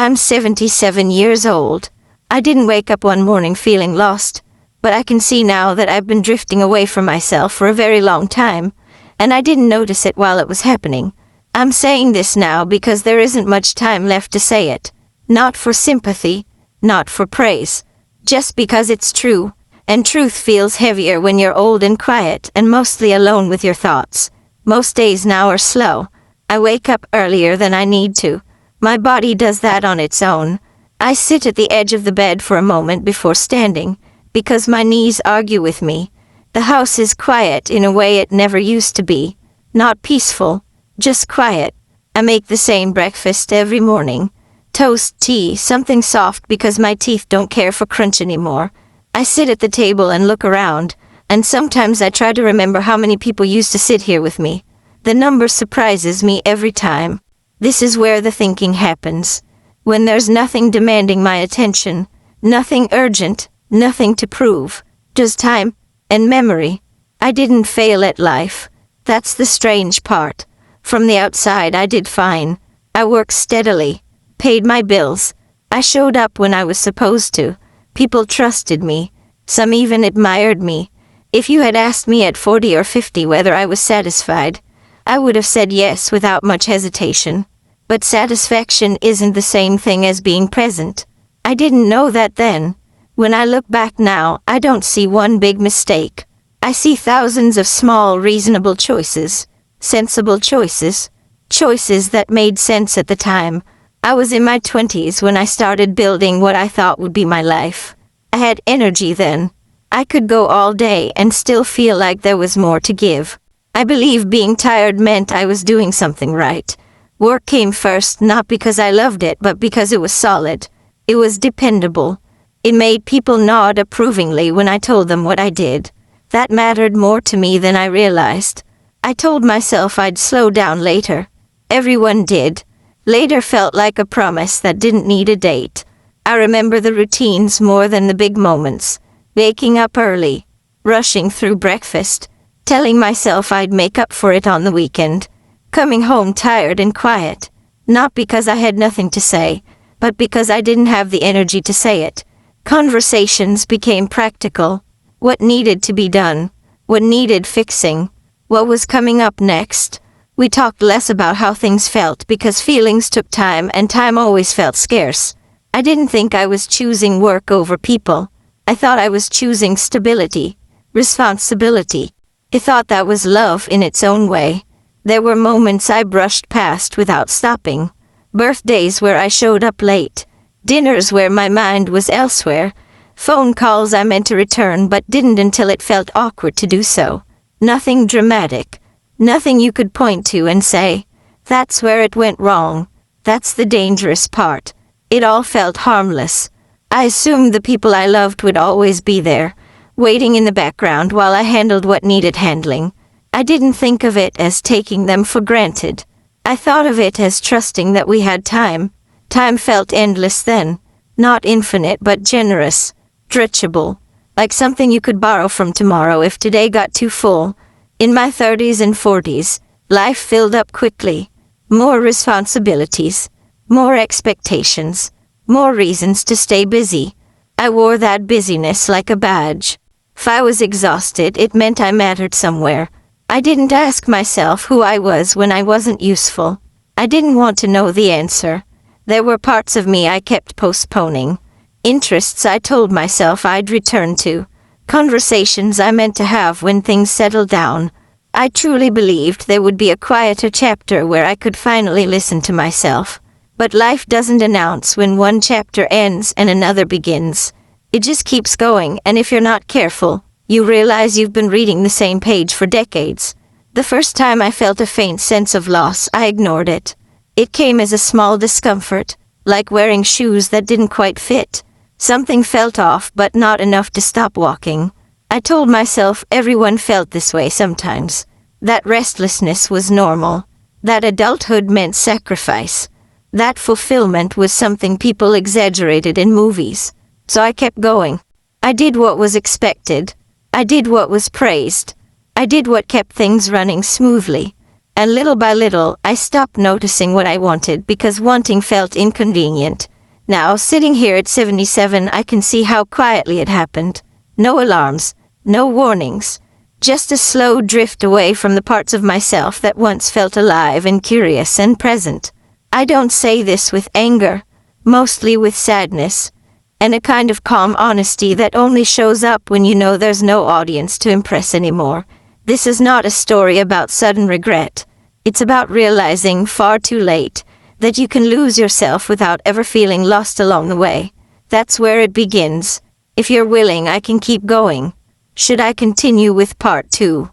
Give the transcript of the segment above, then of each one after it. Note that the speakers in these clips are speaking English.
I'm 77 years old. I didn't wake up one morning feeling lost, but I can see now that I've been drifting away from myself for a very long time, and I didn't notice it while it was happening. I'm saying this now because there isn't much time left to say it. Not for sympathy, not for praise. Just because it's true, and truth feels heavier when you're old and quiet and mostly alone with your thoughts. Most days now are slow. I wake up earlier than I need to. My body does that on its own. I sit at the edge of the bed for a moment before standing, because my knees argue with me. The house is quiet in a way it never used to be. Not peaceful, just quiet. I make the same breakfast every morning. Toast, tea, something soft because my teeth don't care for crunch anymore. I sit at the table and look around, and sometimes I try to remember how many people used to sit here with me. The number surprises me every time. This is where the thinking happens. When there's nothing demanding my attention, nothing urgent, nothing to prove, just time and memory. I didn't fail at life. That's the strange part. From the outside I did fine. I worked steadily, paid my bills. I showed up when I was supposed to. People trusted me. Some even admired me. If you had asked me at 40 or 50 whether I was satisfied, I would have said yes without much hesitation. But satisfaction isn't the same thing as being present. I didn't know that then. When I look back now, I don't see one big mistake. I see thousands of small, reasonable choices. Sensible choices. Choices that made sense at the time. I was in my 20s when I started building what I thought would be my life. I had energy then. I could go all day and still feel like there was more to give. I believe being tired meant I was doing something right. Work came first, not because I loved it, but because it was solid. It was dependable. It made people nod approvingly when I told them what I did. That mattered more to me than I realized. I told myself I'd slow down later. Everyone did. Later felt like a promise that didn't need a date. I remember the routines more than the big moments. Waking up early, rushing through breakfast, telling myself I'd make up for it on the weekend, coming home tired and quiet, not because I had nothing to say, but because I didn't have the energy to say it. Conversations became practical. What needed to be done, what needed fixing, what was coming up next. We talked less about how things felt because feelings took time and time always felt scarce. I didn't think I was choosing work over people. I thought I was choosing stability, responsibility. I thought that was love in its own way. There were moments I brushed past without stopping. Birthdays where I showed up late. Dinners where my mind was elsewhere. Phone calls I meant to return but didn't until it felt awkward to do so. Nothing dramatic. Nothing you could point to and say, that's where it went wrong. That's the dangerous part. It all felt harmless. I assumed the people I loved would always be there, waiting in the background while I handled what needed handling. I didn't think of it as taking them for granted. I thought of it as trusting that we had time. Time felt endless then. Not infinite but generous. Stretchable. Like something you could borrow from tomorrow if today got too full. In my 30s and 40s, life filled up quickly. More responsibilities. More expectations. More reasons to stay busy. I wore that busyness like a badge. If I was exhausted, it meant I mattered somewhere. I didn't ask myself who I was when I wasn't useful. I didn't want to know the answer. There were parts of me I kept postponing. Interests I told myself I'd return to. Conversations I meant to have when things settled down. I truly believed there would be a quieter chapter where I could finally listen to myself. But life doesn't announce when one chapter ends and another begins. It just keeps going, and if you're not careful, you realize you've been reading the same page for decades. The first time I felt a faint sense of loss, I ignored it. It came as a small discomfort, like wearing shoes that didn't quite fit. Something felt off, but not enough to stop walking. I told myself everyone felt this way sometimes. That restlessness was normal. That adulthood meant sacrifice. That fulfillment was something people exaggerated in movies. So I kept going. I did what was expected. I did what was praised. I did what kept things running smoothly. And little by little, I stopped noticing what I wanted because wanting felt inconvenient. Now, sitting here at 77, I can see how quietly it happened. No alarms, no warnings, just a slow drift away from the parts of myself that once felt alive and curious and present. I don't say this with anger, mostly with sadness, and a kind of calm honesty that only shows up when you know there's no audience to impress anymore. This is not a story about sudden regret. It's about realizing far too late that you can lose yourself without ever feeling lost along the way. That's where it begins. If you're willing, I can keep going. Should I continue with part 2?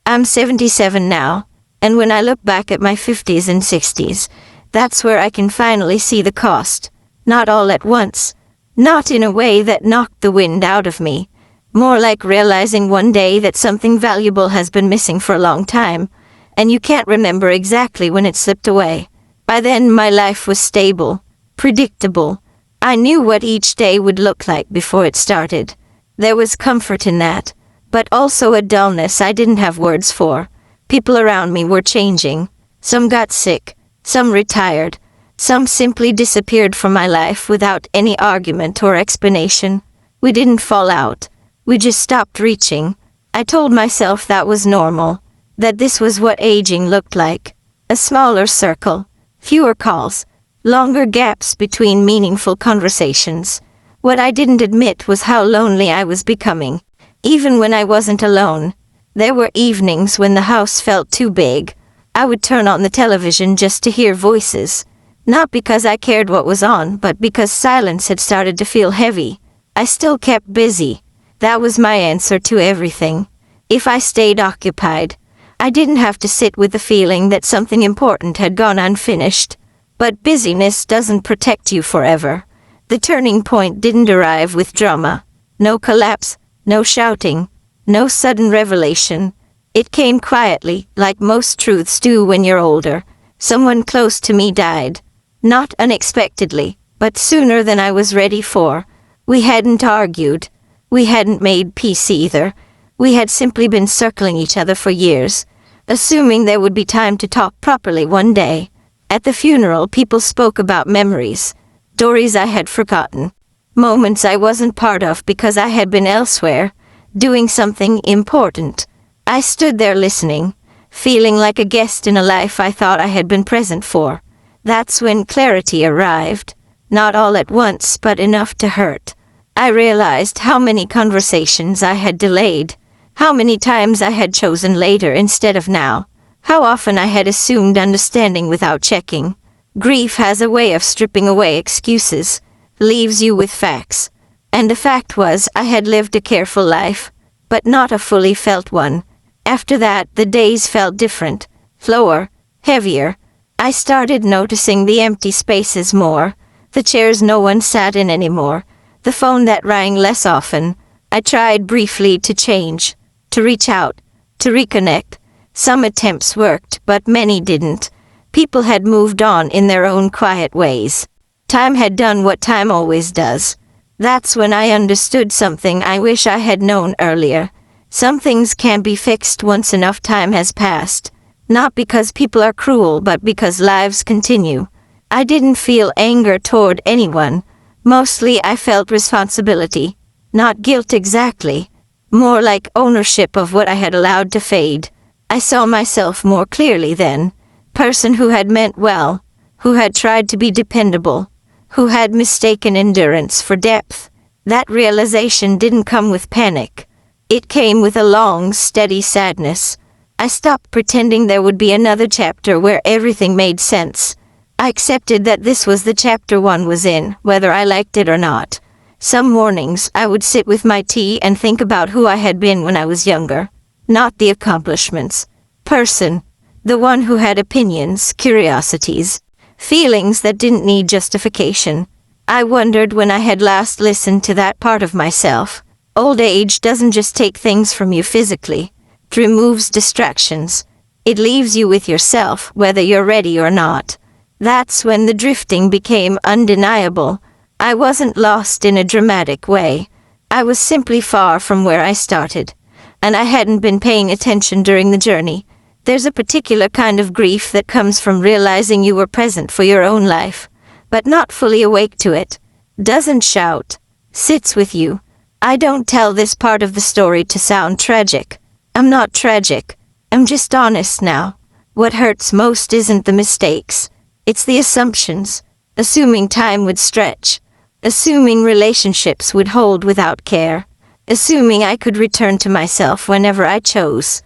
I'm 77 now, and when I look back at my 50s and 60s, that's where I can finally see the cost. Not all at once. Not in a way that knocked the wind out of me. More like realizing one day that something valuable has been missing for a long time, and you can't remember exactly when it slipped away. By then, my life was stable, predictable. I knew what each day would look like before it started. There was comfort in that, but also a dullness I didn't have words for. People around me were changing. Some got sick, some retired, some simply disappeared from my life without any argument or explanation. We didn't fall out. We just stopped reaching. I told myself that was normal, that this was what aging looked like. A smaller circle, fewer calls, longer gaps between meaningful conversations. What I didn't admit was how lonely I was becoming. Even when I wasn't alone, there were evenings when the house felt too big. I would turn on the television just to hear voices. Not because I cared what was on, but because silence had started to feel heavy. I still kept busy. That was my answer to everything. If I stayed occupied, I didn't have to sit with the feeling that something important had gone unfinished. But busyness doesn't protect you forever. The turning point didn't arrive with drama. No collapse, no shouting, no sudden revelation. It came quietly, like most truths do when you're older. Someone close to me died. Not unexpectedly, but sooner than I was ready for. We hadn't argued. We hadn't made peace either. We had simply been circling each other for years, assuming there would be time to talk properly one day. At the funeral, people spoke about memories, stories I had forgotten, moments I wasn't part of because I had been elsewhere, doing something important. I stood there listening, feeling like a guest in a life I thought I had been present for. That's when clarity arrived, not all at once, but enough to hurt. I realized how many conversations I had delayed, how many times I had chosen later instead of now, how often I had assumed understanding without checking. Grief has a way of stripping away excuses, leaves you with facts. And the fact was, I had lived a careful life, but not a fully felt one. After that, the days felt different, slower, heavier. I started noticing the empty spaces more, the chairs no one sat in anymore, the phone that rang less often. I tried briefly to change, to reach out, to reconnect. Some attempts worked, but many didn't. People had moved on in their own quiet ways. Time had done what time always does. That's when I understood something I wish I had known earlier. Some things can't be fixed once enough time has passed. Not because people are cruel, but because lives continue. I didn't feel anger toward anyone. Mostly I felt responsibility. Not guilt exactly. More like ownership of what I had allowed to fade. I saw myself more clearly then. Person who had meant well, who had tried to be dependable, who had mistaken endurance for depth. That realization didn't come with panic. It came with a long, steady sadness. I stopped pretending there would be another chapter where everything made sense. I accepted that this was the chapter one was in, whether I liked it or not. Some mornings I would sit with my tea and think about who I had been when I was younger. Not the accomplishments. Person. The one who had opinions, curiosities, feelings that didn't need justification. I wondered when I had last listened to that part of myself. Old age doesn't just take things from you physically. It removes distractions. It leaves you with yourself, whether you're ready or not. That's when the drifting became undeniable. I wasn't lost in a dramatic way. I was simply far from where I started. And I hadn't been paying attention during the journey. There's a particular kind of grief that comes from realizing you were present for your own life, but not fully awake to it. Doesn't shout. Sits with you. I don't tell this part of the story to sound tragic. I'm not tragic. I'm just honest now. What hurts most isn't the mistakes. It's the assumptions. Assuming time would stretch. Assuming relationships would hold without care. Assuming I could return to myself whenever I chose.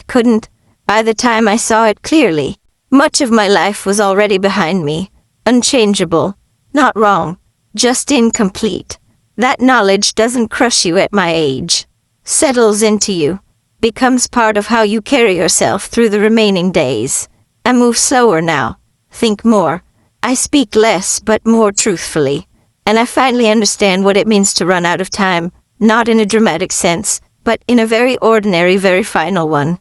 Couldn't. By the time I saw it clearly, much of my life was already behind me. Unchangeable. Not wrong. Just incomplete. That knowledge doesn't crush you at my age. Settles into you. Becomes part of how you carry yourself through the remaining days. I move slower now. Think more. I speak less but more truthfully. And I finally understand what it means to run out of time. Not in a dramatic sense, but in a very ordinary, very final one.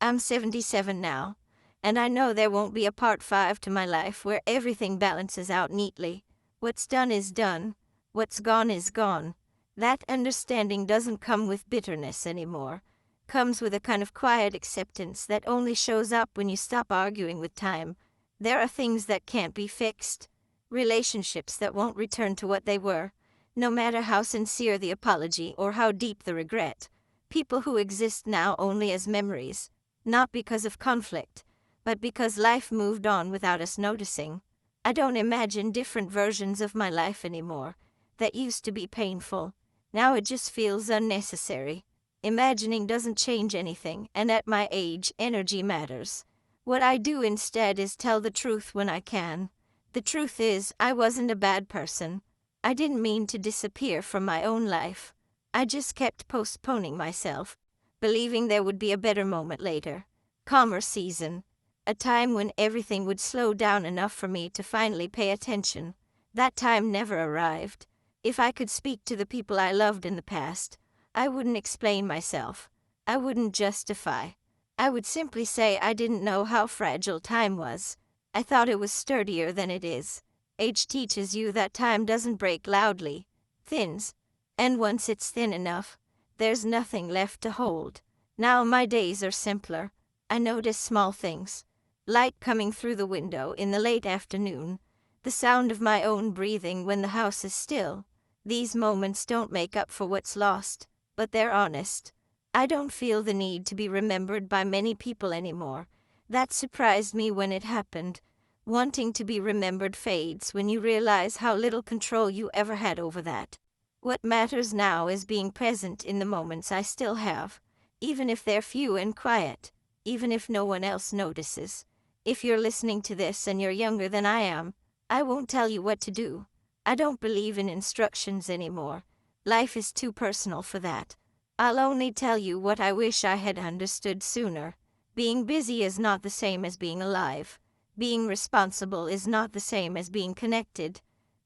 I'm 77 now, and I know there won't be a part 5 to my life where everything balances out neatly. What's done is done. What's gone is gone. That understanding doesn't come with bitterness anymore. Comes with a kind of quiet acceptance that only shows up when you stop arguing with time. There are things that can't be fixed. Relationships that won't return to what they were, no matter how sincere the apology or how deep the regret. People who exist now only as memories, not because of conflict, but because life moved on without us noticing. I don't imagine different versions of my life anymore. That used to be painful. Now it just feels unnecessary. Imagining doesn't change anything, and at my age, energy matters. What I do instead is tell the truth when I can. The truth is, I wasn't a bad person. I didn't mean to disappear from my own life. I just kept postponing myself, believing there would be a better moment later. Calmer season. A time when everything would slow down enough for me to finally pay attention. That time never arrived. If I could speak to the people I loved in the past, I wouldn't explain myself. I wouldn't justify. I would simply say I didn't know how fragile time was. I thought it was sturdier than it is. Age teaches you that time doesn't break loudly, thins, and once it's thin enough, there's nothing left to hold. Now my days are simpler. I notice small things. Light coming through the window in the late afternoon, the sound of my own breathing when the house is still. These moments don't make up for what's lost, but they're honest. I don't feel the need to be remembered by many people anymore. That surprised me when it happened. Wanting to be remembered fades when you realize how little control you ever had over that. What matters now is being present in the moments I still have, even if they're few and quiet, even if no one else notices. If you're listening to this and you're younger than I am, I won't tell you what to do. I don't believe in instructions anymore. Life is too personal for that. I'll only tell you what I wish I had understood sooner. Being busy is not the same as being alive. Being responsible is not the same as being connected.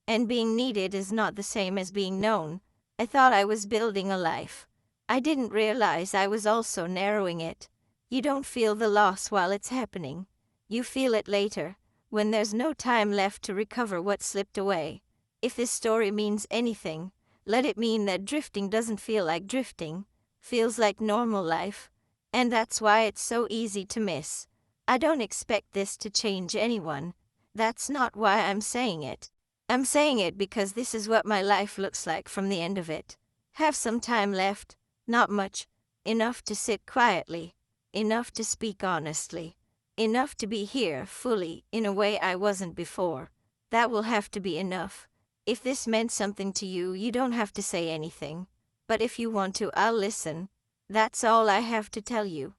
And being needed is not the same as being known. I thought I was building a life. I didn't realize I was also narrowing it. You don't feel the loss while it's happening. You feel it later, when there's no time left to recover what slipped away. If this story means anything, let it mean that drifting doesn't feel like drifting, feels like normal life. And that's why it's so easy to miss. I don't expect this to change anyone. That's not why I'm saying it. I'm saying it because this is what my life looks like from the end of it. Have some time left, not much, enough to sit quietly, enough to speak honestly. Enough to be here fully in a way I wasn't before. That will have to be enough. If this meant something to you, you don't have to say anything. But if you want to, I'll listen. That's all I have to tell you.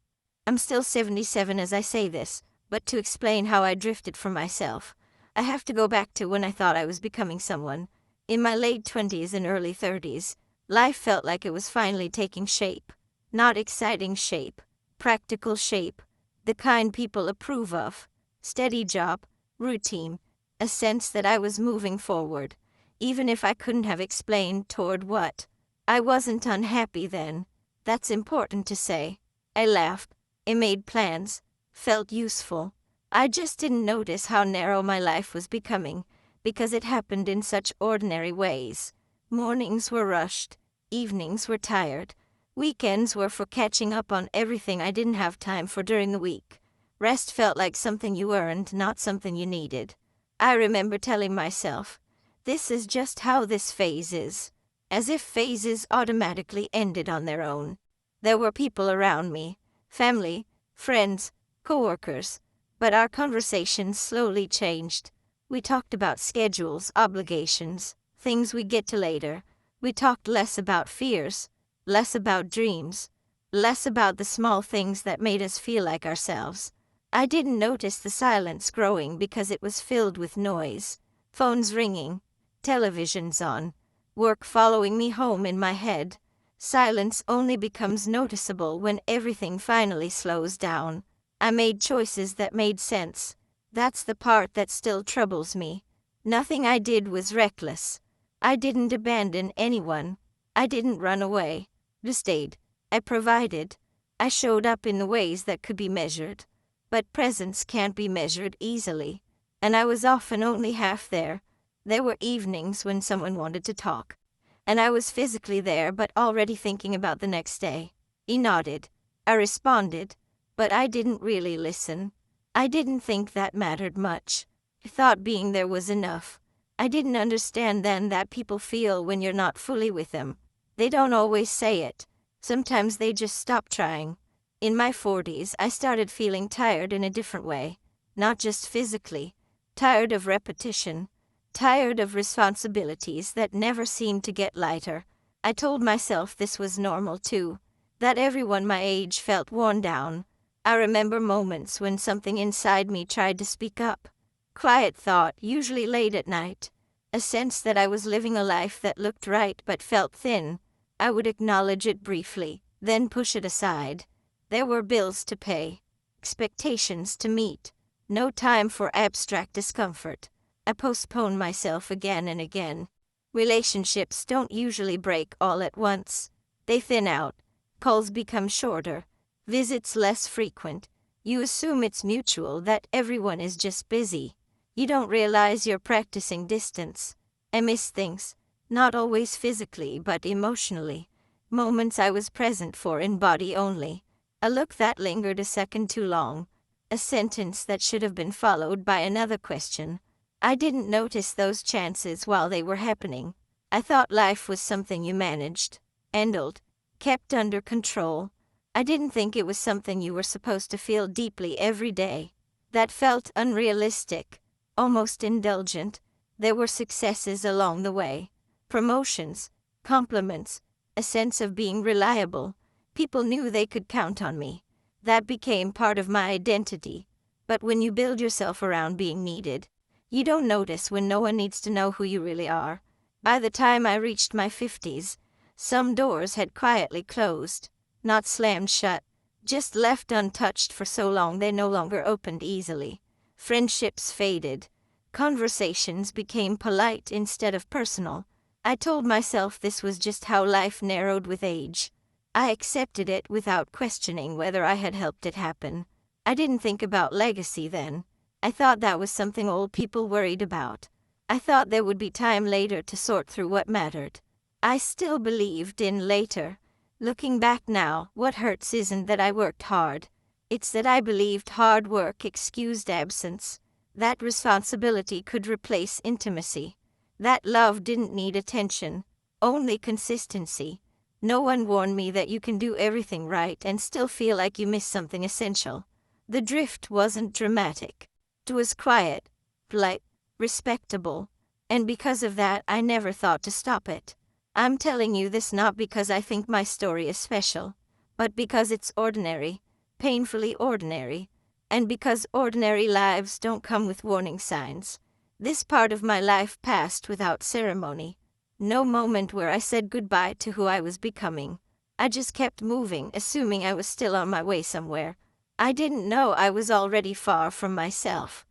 I'm still 77 as I say this, but to explain how I drifted from myself, I have to go back to when I thought I was becoming someone. In my late 20s and early 30s, life felt like it was finally taking shape. Not exciting shape, practical shape. The kind people approve of. Steady job, routine, a sense that I was moving forward, even if I couldn't have explained toward what. I wasn't unhappy then. That's important to say. I laughed. I made plans. Felt useful. I just didn't notice how narrow my life was becoming, because it happened in such ordinary ways. Mornings were rushed. Evenings were tired. Weekends were for catching up on everything I didn't have time for during the week. Rest felt like something you earned, not something you needed. I remember telling myself, this is just how this phase is, as if phases automatically ended on their own. There were people around me, family, friends, coworkers, but our conversations slowly changed. We talked about schedules, obligations, things we get to later. We talked less about fears, less about dreams, less about the small things that made us feel like ourselves. I didn't notice the silence growing because it was filled with noise. Phones ringing, televisions on, work following me home in my head. Silence only becomes noticeable when everything finally slows down. I made choices that made sense. That's the part that still troubles me. Nothing I did was reckless. I didn't abandon anyone. I didn't run away. I stayed. I provided. I showed up in the ways that could be measured. But presence can't be measured easily. And I was often only half there. There were evenings when someone wanted to talk. And I was physically there but already thinking about the next day. He nodded. I responded. But I didn't really listen. I didn't think that mattered much. I thought being there was enough. I didn't understand then that people feel when you're not fully with them. They don't always say it. Sometimes they just stop trying. In my 40s, I started feeling tired in a different way. Not just physically. Tired of repetition. Tired of responsibilities that never seemed to get lighter. I told myself this was normal too. That everyone my age felt worn down. I remember moments when something inside me tried to speak up. Quiet thought, usually late at night. A sense that I was living a life that looked right but felt thin. I would acknowledge it briefly, then push it aside. There were bills to pay, expectations to meet. No time for abstract discomfort. I postponed myself again and again. Relationships don't usually break all at once. They thin out. Calls become shorter. Visits less frequent. You assume it's mutual, that everyone is just busy. You don't realize you're practicing distance. I miss things, not always physically but emotionally. Moments I was present for in body only. A look that lingered a second too long. A sentence that should have been followed by another question. I didn't notice those chances while they were happening. I thought life was something you managed, handled, kept under control. I didn't think it was something you were supposed to feel deeply every day. That felt unrealistic, almost indulgent. There were successes along the way. Promotions, compliments, a sense of being reliable. People knew they could count on me. That became part of my identity. But when you build yourself around being needed, you don't notice when no one needs to know who you really are. By the time I reached my 50s, some doors had quietly closed. Not slammed shut, just left untouched for so long they no longer opened easily. Friendships faded. Conversations became polite instead of personal. I told myself this was just how life narrowed with age. I accepted it without questioning whether I had helped it happen. I didn't think about legacy then. I thought that was something old people worried about. I thought there would be time later to sort through what mattered. I still believed in later. Looking back now, what hurts isn't that I worked hard. It's that I believed hard work excused absence. That responsibility could replace intimacy. That love didn't need attention, only consistency. No one warned me that you can do everything right and still feel like you miss something essential. The drift wasn't dramatic. It was quiet, polite, respectable. And because of that, I never thought to stop it. I'm telling you this not because I think my story is special, but because it's ordinary, painfully ordinary, and because ordinary lives don't come with warning signs. This part of my life passed without ceremony. No moment where I said goodbye to who I was becoming. I just kept moving, assuming I was still on my way somewhere. I didn't know I was already far from myself.